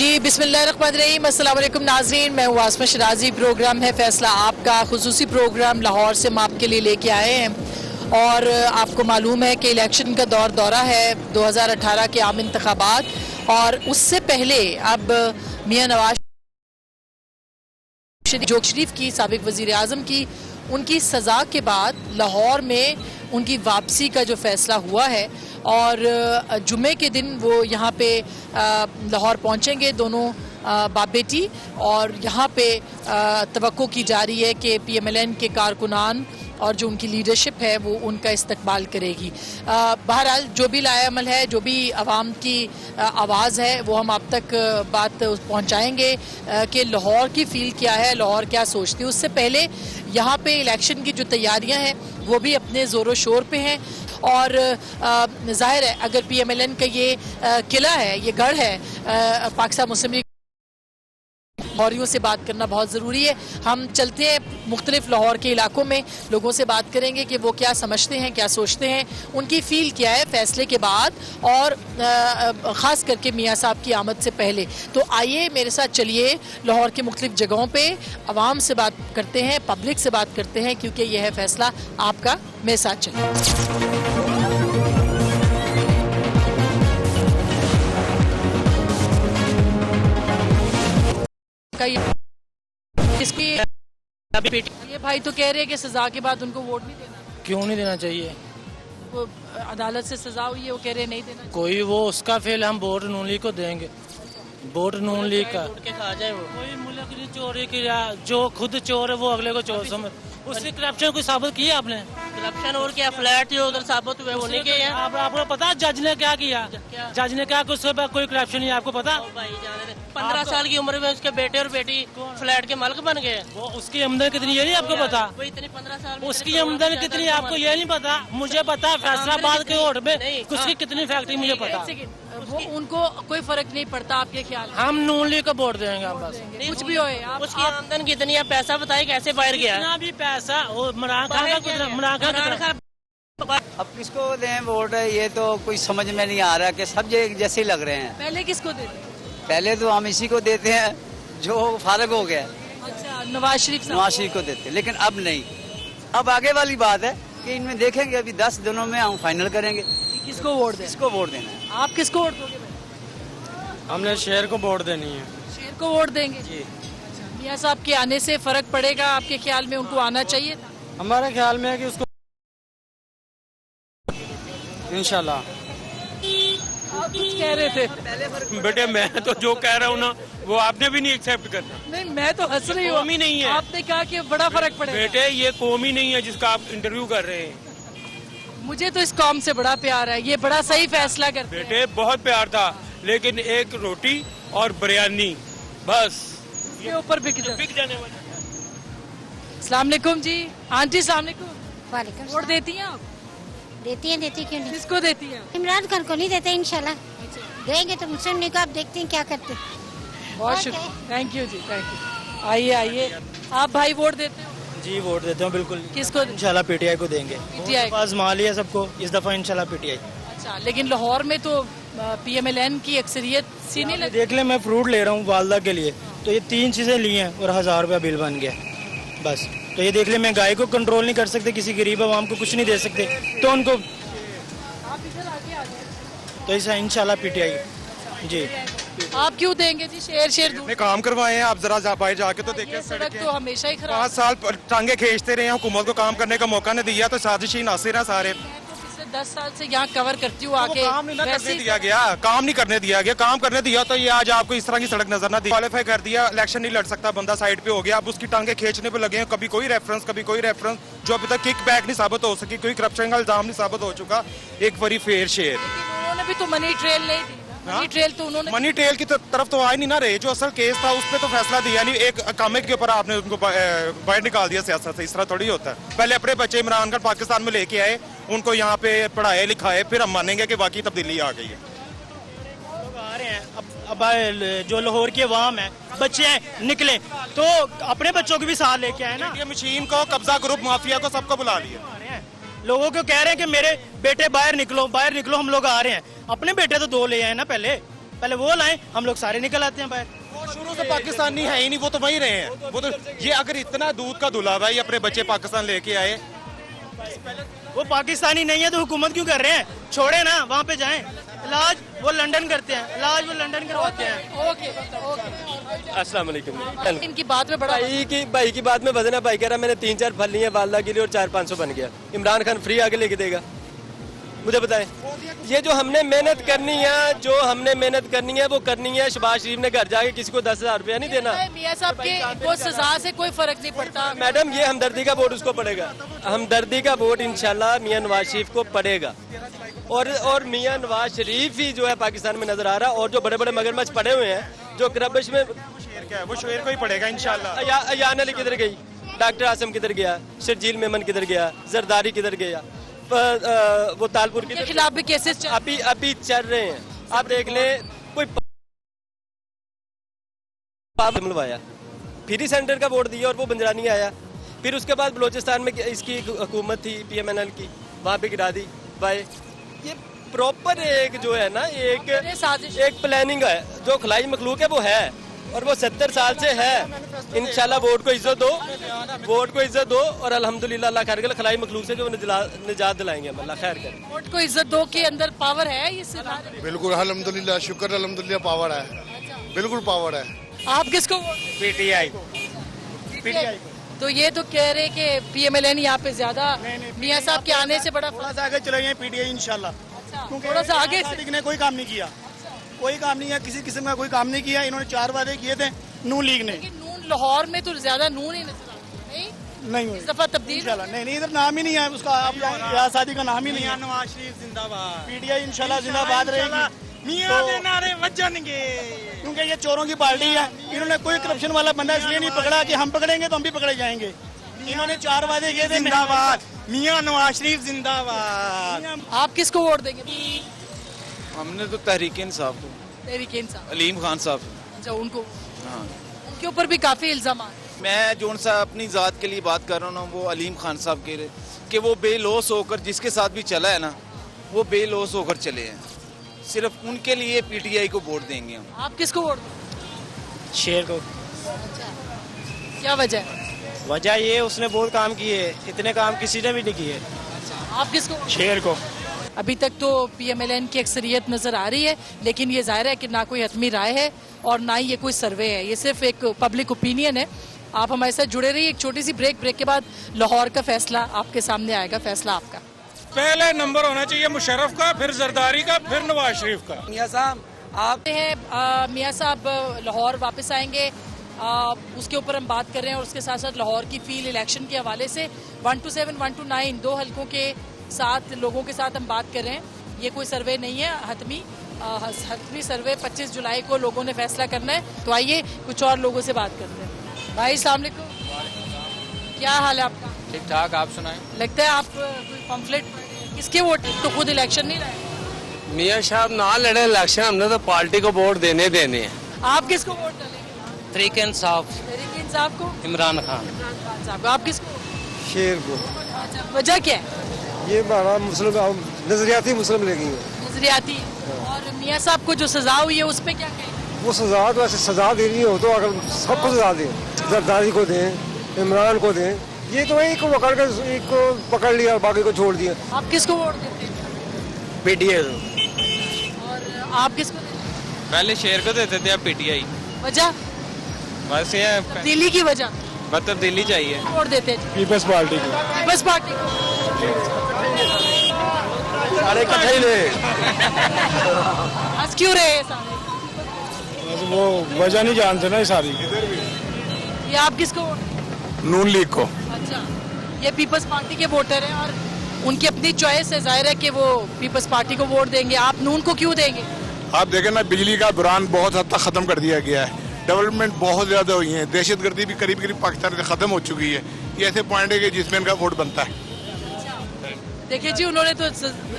जी बिस्मिल्लाहिर्रहमानिर्रहीम, अस्सलाम वालेकुम नाज़रीन, मैं हूँ आसमा शराजी। प्रोग्राम है फैसला आपका, खुसूसी प्रोग्राम लाहौर से हम आपके लिए लेके आए हैं। और आपको मालूम है कि इलेक्शन का दौरा है 2018 के आम इंतखाबात, और उससे पहले अब मियाँ नवाज शरीफ की साबिक वज़ीर आज़म की उनकी सज़ा के बाद लाहौर में उनकी वापसी का जो फ़ैसला हुआ है, और जुमे के दिन वो यहाँ पे लाहौर पहुँचेंगे दोनों बाप बेटी। और यहाँ पे तवक्को की जा रही है कि PMLN के कारकुनान और जो उनकी लीडरशिप है वो उनका इस्तकबाल करेगी। बहरहाल जो भी लाएअमल है, जो भी आवाम की आवाज़ है, वो हम आप तक बात पहुँचाएँगे कि लाहौर की फ़ील क्या है, लाहौर क्या सोचती है। उससे पहले यहाँ पे इलेक्शन की जो तैयारियाँ हैं वो भी अपने ज़ोरों शोर पे हैं। और ज़ाहिर है अगर PMLN का ये किला है, ये गढ़ है, पाकिस्तान मुस्लिम लीग लाहौरियों से बात करना बहुत ज़रूरी है। हम चलते हैं मुख्तलिफ लाहौर के इलाकों में, लोगों से बात करेंगे कि वो क्या समझते हैं, क्या सोचते हैं, उनकी फ़ील क्या है फ़ैसले के बाद, और ख़ास करके मियाँ साहब की आमद से पहले। तो आइए मेरे साथ चलिए, लाहौर के मुख्तलिफ जगहों पे आवाम से बात करते हैं, पब्लिक से बात करते हैं, क्योंकि यह है फ़ैसला आपका। मेरे साथ चलिए। इसकी ये भाई तो कह रहे हैं कि सजा के बाद उनको वोट नहीं देना। क्यों नहीं देना चाहिए? वो अदालत से सजा हुई है, वो कह रहे हैं नहीं देना। कोई वो उसका फेल, हम वोट नून लीग को देंगे। वोट नून लीग का के खा जाए वो। कोई मुल्क की चोरी की, जो खुद चोर है वो अगले को चोर समझ, उससे करप्शन कोई साबित किया आपने? करप्शन और क्या, फ्लैट जो उधर साबित हुए वो नहीं किए हैं। आपको पता जज ने क्या किया? जज ने क्या, उसके बाद कोई करप्शन नहीं, आपको पता? भाई जाने दे, 15 साल की उम्र में उसके बेटे और बेटी फ्लैट के मालिक बन गए। वो उसकी आमदनी कितनी, ये नहीं आपको पता? वो इतनी 15 साल में उसकी आमदनी कितनी आपको ये नहीं पता? मुझे पता, फैसलाबाद के वोट में उसकी कितनी फैक्ट्री मुझे पता। वो उनको कोई फर्क नहीं पड़ता आपके ख्याल में? हम नून लीग को वोट देंगे, हम बस कुछ भी होए। उसकी आमदन कितनी है, पैसा बताए कैसे बाहर गया? कितना भी पैसा, इमरान खान का कितना? अब किसको दें वोट, ये तो कोई समझ में नहीं आ रहा कि सब एक जैसे ही लग रहे हैं। पहले किसको देते? पहले तो हम इसी को देते हैं जो फारग हो गया, अच्छा, नवाज शरीफ साहब। नवाज शरीफ को देते हैं, लेकिन अब नहीं। अब आगे वाली बात है कि इनमें देखेंगे, अभी 10 दिनों में हम फाइनल करेंगे किसको वोट दें। किसको वोट देना है। आप किसको वोट दोगे? हमने शेर को वोट देनी है। शेर को वोट देंगे जी। मियाँ साहब के आने से फर्क पड़ेगा आपके ख्याल में? उनको आना चाहिए था। हमारे ख्याल में है कि उसको इंशाल्लाह। आप कुछ कह रहे थे। बेटे मैं तो जो कह रहा हूँ ना वो आपने भी नहीं एक्सेप्ट करना। नहीं, मैं तो हंस रही हूँ। कौम ही नहीं है। आपने कहा कि बड़ा फर्क पड़ेगा। बेटे ये कौम ही नहीं है जिसका आप इंटरव्यू कर रहे हैं। मुझे तो इस कौम से बड़ा प्यार है, ये बड़ा सही फैसला करते हैं। बेटे बहुत प्यार था, लेकिन एक रोटी और बिरयानी बस के ऊपर बिक जाने वाला। अस्सलाम वालेकुम जी, आंटी अस्सलाम वालेकुम। वालेकुम वोट देती हैं आप? देती क्यों नहीं? किसको देती हैं? इमरान खान को नहीं देते, इंशाल्लाह देंगे तो मुस्लिम लीग को। आप देखते हैं क्या करते हैं। बहुत शुक्रिया, thank you ji, thank you. आइए आइए, आप भाई वोट देते हो? जी वोट देते हैं बिल्कुल। किसको? इंशाल्लाह PTI को देंगे। PTI को। आजमा लिया सबको, इस दफा इंशाल्लाह PTI। अच्छा, लेकिन लाहौर में तो PMLN की अक्सरियत सी नहीं लगती। देख ले, मैं फ्रूट ले रहा हूँ वालदा के लिए, तो ये 3 चीजें ली हैं और 1000 रुपया बिल बन गया बस। तो ये देख ले, महंगाई को कंट्रोल नहीं कर सकते, किसी गरीब आवाम को कुछ नहीं दे सकते, तो उनको तो ऐसा इंशाल्लाह PTI जी। आप क्यों देंगे जी? शेर दूर। काम करवाए हैं, आप जरा बाहर जाके तो ये देखिए। सड़क तो हमेशा ही खराब। 5 साल टांगे खींचते रहे हैं, हुकूमत को काम करने का मौका नहीं दिया, तो साजिशी नासिर है सारे। मैं तो पिछले 10 साल से यहाँ कवर करती हूँ आके। काम नहीं ना वैसे करने ही- दिया गया, काम नहीं करने दिया गया। काम करने दिया तो ये आज आपको इस तरह की सड़क नजर ना दी। क्वालिफाई कर दिया, इलेक्शन नहीं लड़ सकता बंदा, साइड पे हो गया, अब उसकी टांगे खींचने पे लगे हैं। कभी कोई रेफरेंस, कभी कोई रेफरेंस, जो अभी तक किक बैक नहीं साबित हो सकी, कोई करप्शन का इल्जाम नहीं साबित हो चुका। एक बड़ी फेयर शेयर। लेकिन उन्होंने भी तो मनी ट्रेल नहीं दी ना। मनी ट्रेल तो उन्होंने मनी ट्रेल की तरफ तो आए नहीं ना रहे। जो असल केस था उस पर तो फैसला दिया नहीं, एक कामिक के ऊपर आपने उनको बाहर निकाल दिया सियासत से। इस तरह थोड़ी होता है। पहले अपने बच्चे इमरान खान पाकिस्तान में लेके आए, उनको यहाँ पे पढ़ाए लिखाए, फिर हम मानेंगे कि वाकई तब्दीली आ गई है। लोग आ रहे हैं, अब जो लाहौर के अवाम है, बच्चे हैं, निकले तो अपने बच्चों को भी साथ लेके आए ना। ये मशीन को, कब्जा ग्रुप, माफिया को, सबको बुला लिया। लोगों को कह रहे हैं कि मेरे बेटे बाहर निकलो, हम लोग आ रहे हैं। अपने बेटे तो 2 ले आए ना पहले। पहले वो लाएं, हम लोग सारे निकल आते हैं बाहर। वो शुरू से पाकिस्तानी है ही नहीं, वो तो वहीं रहे हैं। वो तो ये अगर इतना दूध का दुलावा ही अपने बच्चे पाकिस्तान लेके आए, वो पाकिस्तानी नहीं है तो हुकूमत क्यों कर रहे हैं? छोड़े ना, वहाँ पे जाएं। इलाज वो लंदन करते हैं, इलाज वो लंदन करवाते हैं। ओके अस्सलाम वालेकुम। इनकी बात में बड़ा भाई की बात में वजन है। भाई कह रहा मैंने 3-4 फल लिए वालदा के लिए और 400-500 बन गया। इमरान खान फ्री आगे लेके देगा? मुझे बताएं। ये जो हमने मेहनत करनी है वो करनी है। शहबाज शरीफ ने घर जाके किसी को 10,000 रुपया नहीं देना। मियां साहब के वो सजा से कोई फर्क नहीं पड़ता। मैडम ये हमदर्दी का वोट उसको पड़ेगा। हमदर्दी का वोट इंशाल्लाह मियां नवाज शरीफ को पड़ेगा। और मियां नवाज शरीफ ही जो है पाकिस्तान में नजर आ रहा है। और जो बड़े बड़े मगरमच्छ पड़े हुए हैं जो क्रबिश में, वो शेर को ही पड़ेगा इंशाल्लाह। अयान अली किधर गई? डॉक्टर आसम किधर गया? शर्जील मेमन किधर गया? जरदारी किधर गया? वो तालपुर के खिलाफ भी केसेस अभी चल रहे हैं। आप देख लें, कोई मिलवाया, फ्री सेंटर का वोट दिया और वो बंजरानी आया। फिर उसके बाद बलोचिस्तान में इसकी हुकूमत थी PMNL की, वहाँ पे गिरा दी भाई। ये प्रॉपर एक जो है ना एक प्लानिंग है। जो खलाई मखलूक है वो है और वो 70 साल से है। इंशाल्लाह वोट को इज्जत दो और अल्हम्दुलिल्लाह अल्लाह खैर करे। खलाई मखलूक से जो निजात दिलाएंगे हम, अल्लाह खैर करे। वोट को इज्जत दो के अंदर पावर है। ये बिल्कुल अल्हम्दुलिल्लाह, शुक्र अल्हम्दुलिल्लाह पावर है, बिल्कुल पावर है। आप किसको? PTI। तो ये तो कह रहे कि PMLN यहाँ पे ज्यादा मियां साहब के आने से बड़ा थोड़ा सा आगे चले गए PTI इंशाल्लाह। थोड़ा सा आगे ने कोई काम नहीं किया, कोई काम नहीं है, किसी किस्म का कोई काम नहीं किया। इन्होंने 4 वादे किए थे नून लीग ने। नून लाहौर में तो ज्यादा नून ही नजर आता है। नहीं इस दफा तब्दील नहीं, इधर नाम ही नहीं है उसका। आप शादी का नाम ही नहीं है। नवाज शरीफ जिंदाबाद। PTI इंशाल्लाह जिंदाबाद रहेगी। मियां दे नारे बजनगे, क्योंकि ये चोरों की पार्टी है। इन्होंने कोई करप्शन वाला बंदा इसलिए नहीं पकड़ा कि हम पकड़ेंगे तो हम भी पकड़े जाएंगे। इन्होंने 4 वादे किए थे। जिंदाबाद मियां नवाज शरीफ जिंदाबाद। आप किसको वोट देंगे? हमने तो तहरीक इंसाफ को, तहरीक इंसाफ, अलीम खान साहब। अच्छा, उनको हाँ, उनके ऊपर भी काफी इल्जाम। मैं जो सा अपनी ज़ात के लिए बात कर रहा हूँ वो अलीम खान साहब के कि वो बेलौस होकर जिसके साथ भी चला है ना, वो बेलौस होकर चले हैं। सिर्फ उनके लिए PTI को वोट देंगे हम। आप किसको वोट देंगे? शेर को। क्या वजह है? वजह ये उसने बहुत काम किए, इतने काम किसी ने भी नहीं किए। आप किसको? शेर को। अभी तक तो PMLN की अक्सरियत नजर आ रही है, लेकिन ये जाहिर है कि ना कोई हतमी राय है और ना ही ये कोई सर्वे है। ये सिर्फ एक पब्लिक ओपिनियन है। आप हमारे साथ जुड़े रहिए। एक छोटी सी ब्रेक के बाद लाहौर का फैसला आपके सामने आएगा। फैसला आपका। पहले नंबर होना चाहिए मुशर्रफ का, फिर जरदारी का, फिर नवाज शरीफ का। मियां साहब आप मियां साहब लाहौर वापस आएंगे, उसके ऊपर हम बात कर रहे हैं। और उसके साथ साथ लाहौर की फील्ड इलेक्शन के हवाले से 1 to 7, 1 to 9 2 हलकों के साथ लोगों के साथ हम बात कर रहे हैं। ये कोई सर्वे नहीं है हतमी सर्वे 25 जुलाई को लोगों ने फैसला करना है। तो आइए कुछ और लोगों से बात करते हैं। भाई अस्सलाम वालेकुम, क्या हाल है आपका? ठीक ठाक, आप सुनाएं। लगता है आप कोई पम्फलेट किसके वोट? तो खुद इलेक्शन नहीं लड़े। मियां साहब ना लड़े इलेक्शन, हमने तो पार्टी को वोट देने हैं। आप किसको वोट डालेंगे? तहरीक इंसाफ, तहरीक इंसाफ को। इमरान खान। इमरान खान साहब को। आप किसको? शेर को। अच्छा, वजह क्या है? ये हमारा मुस्लिम नजरियाती मुस्लिम लेगी है। नजरियाती। और मियां साहब को जो सजा हुई है उस पर क्या कहें? वो सजा तो ऐसे सजा देनी हो तो अगर सबको सजा दें, जरदारी को दें, इमरान को दें। ये तो एक को पकड़ कर एक को पकड़ लिया और बाकी को छोड़ दिया। आप किसको वोट देते हैं? PTI। और आप किसको देते हैं? पहले शेर को देते थे, अब PTI। वजह? बस ये तब्दीली की वजह। बस तब्दीली चाहिए। वोट देते हैं पीपल्स पार्टी को। पीपल्स पार्टी को। सारे इकट्ठे ही ले। हंस क्यों रहे हैं सारे? वो वजह नहीं जानते ना ये सारी। ये आप किसको वोट देते हैं? नून लीग को। अच्छा, ये पीपल्स पार्टी के वोटर हैं और उनकी अपनी चॉइस है। जाहिर है कि वो पीपल्स पार्टी को वोट देंगे। आप नून को क्यों देंगे? आप देखें ना, बिजली का बुरान बहुत हद तक खत्म कर दिया गया है। डेवलपमेंट बहुत ज्यादा हुई है। दहशतगर्दी भी करीब करीब पाकिस्तान से खत्म हो चुकी है। ये ऐसे पॉइंट है कि जिसमें इनका वोट बनता है। देखिए जी, उन्होंने तो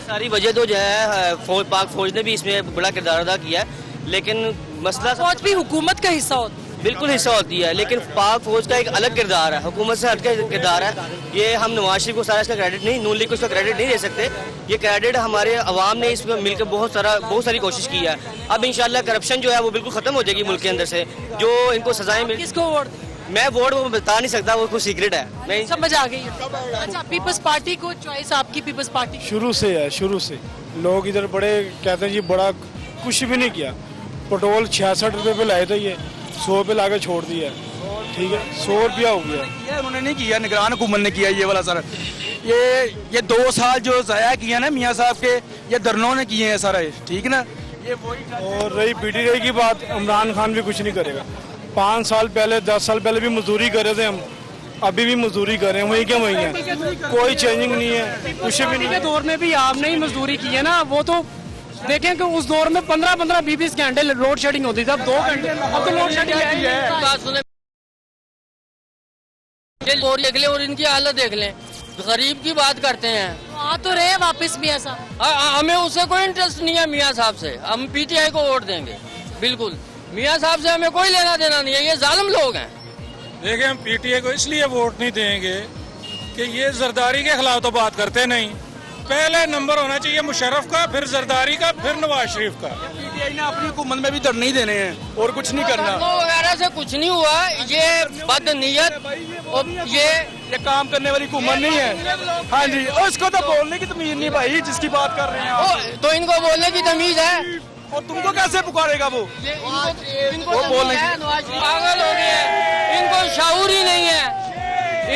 सारी वजह तो जो है पाक फौज ने भी इसमें बड़ा किरदार अदा किया है, लेकिन मसला फौज भी हुकूमत का हिस्सा होता है। बिल्कुल हिस्सा होती है, लेकिन पाक फौज का एक अलग किरदार है, हुकूमत से हटके किरदार है। ये हम नवाज शरीफ को सारा इसका क्रेडिट नहीं, नून लीग को इसका क्रेडिट नहीं दे सकते। ये क्रेडिट हमारे अवाम ने इसमें मिलकर बहुत सारी कोशिश की है। अब इंशाल्लाह करप्शन जो है वो बिल्कुल खत्म हो जाएगी मुल्क के अंदर से, जो इनको सजाएं मिल। किसको वोट? मैं वोट वो बता नहीं सकता, वो कुछ सीक्रेट है। मैं समझ आ गई। अच्छा, पीपल्स पार्टी को चॉइस आपकी पीपल्स पार्टी? शुरू से है, शुरू से लोग इधर बड़े कहते हैं जी, बड़ा कुछ भी नहीं किया। पेट्रोल 66 रुपये पे लाए थे, ये 100 पे ला के छोड़ दिया। ठीक है, 100 रुपया हो गया। ये उन्होंने नहीं किया, निगरान हुकूमत ने किया ये वाला सारा। ये 2 साल जो ज़ाया किया ना मियाँ साहब के, ये धरनों ने किए हैं सारा, ठीक ना। ये वही और रही PTI की बात, इमरान खान भी कुछ नहीं करेगा। 5 साल पहले 10 साल पहले भी मजदूरी कर रहे थे हम, अभी भी मजदूरी कर रहे हैं, वही क्या वही है, कोई चेंजिंग नहीं है, कुछ भी नहीं। दौर में भी आपने ही मजदूरी की है ना, वो तो देखें कि उस दौर में 15-20 घंटे लोड शेडिंग होती थी, अब 2 घंटे, अब तो लोड शेडिंग है। बात सुने, देख लें और इनकी हालत देख लें, गरीब की बात करते हैं। आ तो रहे हैं वापस मियाँ साहब। हमें उससे कोई इंटरेस्ट नहीं है मियाँ साहब से, हम PTI को वोट देंगे बिल्कुल। मियाँ साहब से हमें कोई लेना देना नहीं है, ये जालिम लोग हैं। देखिए, हम PTI को इसलिए वोट नहीं देंगे कि ये जरदारी के खिलाफ तो बात करते नहीं। पहले नंबर होना चाहिए मुशर्रफ का, फिर जरदारी का, फिर नवाज शरीफ का। PTI ने अपनी हुकूमत में भी धरने नहीं देने हैं और कुछ नहीं करना। वगैरह से कुछ नहीं हुआ, ये बदनीयत और ये काम करने वाली हुकूमत नहीं है। हाँ जी, और इसको तो बोलने की तमीज नहीं भाई, जिसकी बात कर रहे हैं आप। तो इनको बोलने की तमीज है, और तुमको कैसे पुकारेगा वो? इनको बोलने की पागल हो गए हैं, इनको शऊर ही नहीं है,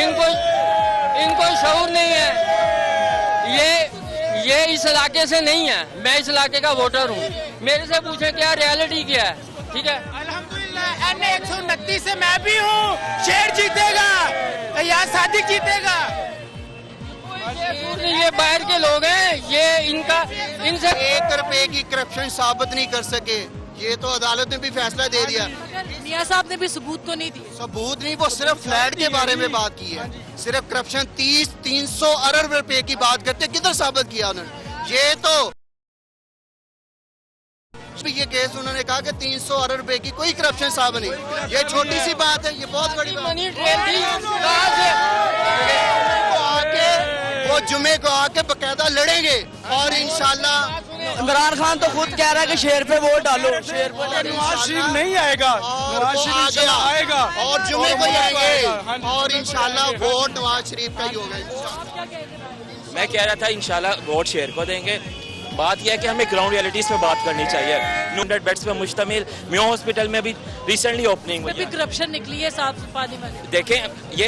इनको शऊर नहीं है। ये इस इलाके से नहीं है, मैं इस इलाके का वोटर हूँ। मेरे से पूछे क्या रियलिटी क्या है, ठीक है। अल्हम्दुलिल्लाह NA 129 से मैं भी हूँ, शेर जीतेगा या सादिक जीतेगा। ये बाहर के लोग हैं, ये इनसे 1 रुपए की करप्शन साबित नहीं कर सके, ये तो अदालत ने भी फैसला दे दिया। मियाँ साहब ने भी सबूत तो नहीं दिए। सबूत नहीं, वो सिर्फ फ्लैट के बारे में बात की है, सिर्फ करप्शन 300 अरब रुपए की बात करते, किधर साबित किया उन्होंने? ये तो ये केस उन्होंने कहा कि 300 अरब रुपए की कोई करप्शन साबित नहीं। ये छोटी सी बात है, ये बहुत बड़ी मनी ट्रेन थी। वो जुमे को आके बकायदा लड़ेंगे और इंशाल्लाह। इमरान खान तो खुद कह रहा है कि शेर पे वोट डालो, शेर पे। नवाज शरीफ नहीं आएगा, नवाज शरीफ इंशाल्लाह आएगा और जुमे को आएंगे और इंशाल्लाह वोट नवाज शरीफ का ही होगा। मैं कह रहा था इंशाल्लाह वोट शेर को देंगे। बात यह है कि हमें ग्राउंड रियलिटीज पे बात करनी चाहिए। 100 बेड्स पे मुश्तमिल म्यो हॉस्पिटल में भी रिसेंटली ओपनिंग हुई है। करप्शन निकली है साफ सफाई वाले। देखें, ये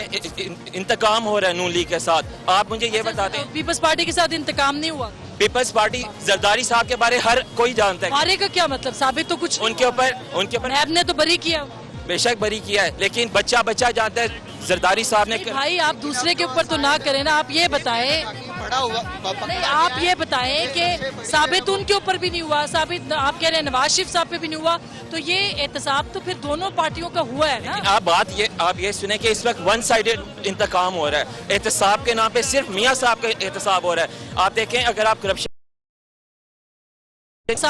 इंतकाम हो रहा है नून लीग के साथ। आप मुझे ये बताते हैं, पीपल्स पार्टी के साथ इंतकाम नहीं हुआ? पीपल्स पार्टी जरदारी साहब के बारे हर कोई जानता है। बारे का क्या मतलब? साबित तो कुछ उनके ऊपर नैब ने तो बरी किया, बेशक बरी किया है, लेकिन बच्चा जानता है जरदारी साहब ने। भाई आप दूसरे के ऊपर तो ना करें ना। आप ये बताएं, नहीं आप ये बताएं कि साबित उनके ऊपर भी नहीं हुआ, साबित आप कह रहे हैं नवाज शरीफ साहब पे भी नहीं हुआ, तो ये एहतसाब तो फिर दोनों पार्टियों का हुआ है ना। आप ये सुने कि इस वक्त 1 साइडेड इंतकाम हो रहा है। एहतसाब के नाम पे सिर्फ मियाँ साहब का एहतसाब हो रहा है। आप देखें, अगर आप करप्शन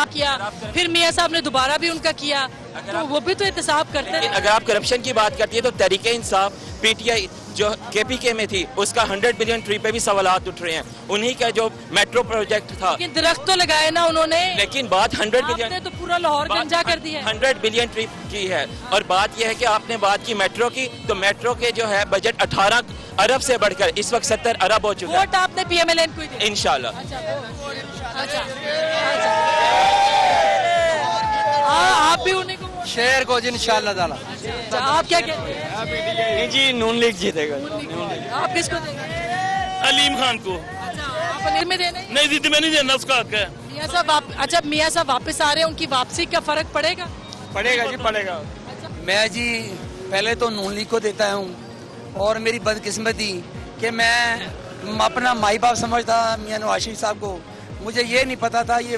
किया, फिर मियाँ साहब ने दोबारा भी उनका किया, तो वो भी तो एहतसाब करते हैं। अगर आप करप्शन की बात करती है तो तहरीके इंसाफ PTI जो KPK में थी, उसका 100 बिलियन ट्री पे भी सवालात उठ रहे हैं। उन्हीं का जो मेट्रो प्रोजेक्ट था, लेकिन दरख्त तो लगाए ना उन्होंने। लेकिन बात 100 बिलियन तो पूरा लाहौर गंजा कर दिया। 100 बिलियन ट्री की है। और बात यह है कि आपने बात की मेट्रो की, तो मेट्रो के जो है बजट 18 अरब से बढ़कर इस वक्त 70 अरब हो चुका है। वोट आपने PMLN को ही दिया? इंशाल्लाह। आप भी उन्हीं को? शेर को इंशाल्लाह ताला। आप क्या कहते हैं? नहीं जी, नून लीग जीतेगा। आप किसको देंगे? अलीम खान को। आप अलीम में देना? नहीं दीदी, मैं नहीं देना, उसका हक है। मियाँ साहब अच्छा मियाँ साहब वापस आ रहे हैं, उनकी वापसी का फर्क पड़ेगा? पड़ेगा जी, पड़ेगा। मैं जी पहले तो नून लीग को देता हूँ, और मेरी बदकिस्मती कि मैं अपना माई बाप समझता मियाँ नवाज शरीफ साहब को। मुझे ये नहीं पता था ये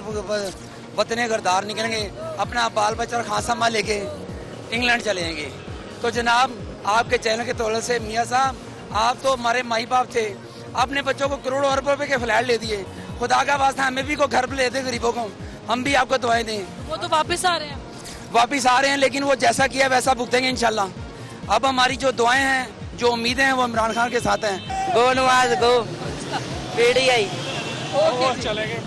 वतने गरदार निकलेंगे, अपना बाल बच्चा और खांसा लेके इंग्लैंड चलेंगे। तो जनाब, आपके चैनल के तौर से मियाँ साहब, आप तो हमारे माई बाप थे, अपने बच्चों को करोड़ों अरब रुपए के फ्लैट ले दिए। खुदा का वास्ता हमें भी को घर ले दे, गरीबों को हम भी आपको दुआएं दें। वो तो वापस आ रहे हैं। वापिस आ रहे हैं, लेकिन वो जैसा किया वैसा भुगतेंगे इंशाल्लाह। अब हमारी जो दुआएं हैं, जो उम्मीदें हैं, वो इमरान खान के साथ हैं। गो नवाज गो PTI।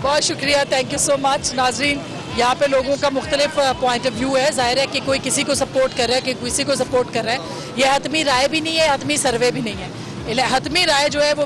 बहुत शुक्रिया, थैंक यू सो मच। नाजरीन, यहाँ पे लोगों का मुख्तलिफ पॉइंट ऑफ व्यू है। जाहिर है कि कोई किसी को सपोर्ट कर रहा है, कि किसी को सपोर्ट कर रहा है। ये हतमी राय भी नहीं है, हतमी सर्वे भी नहीं है। हतमी राय जो है वो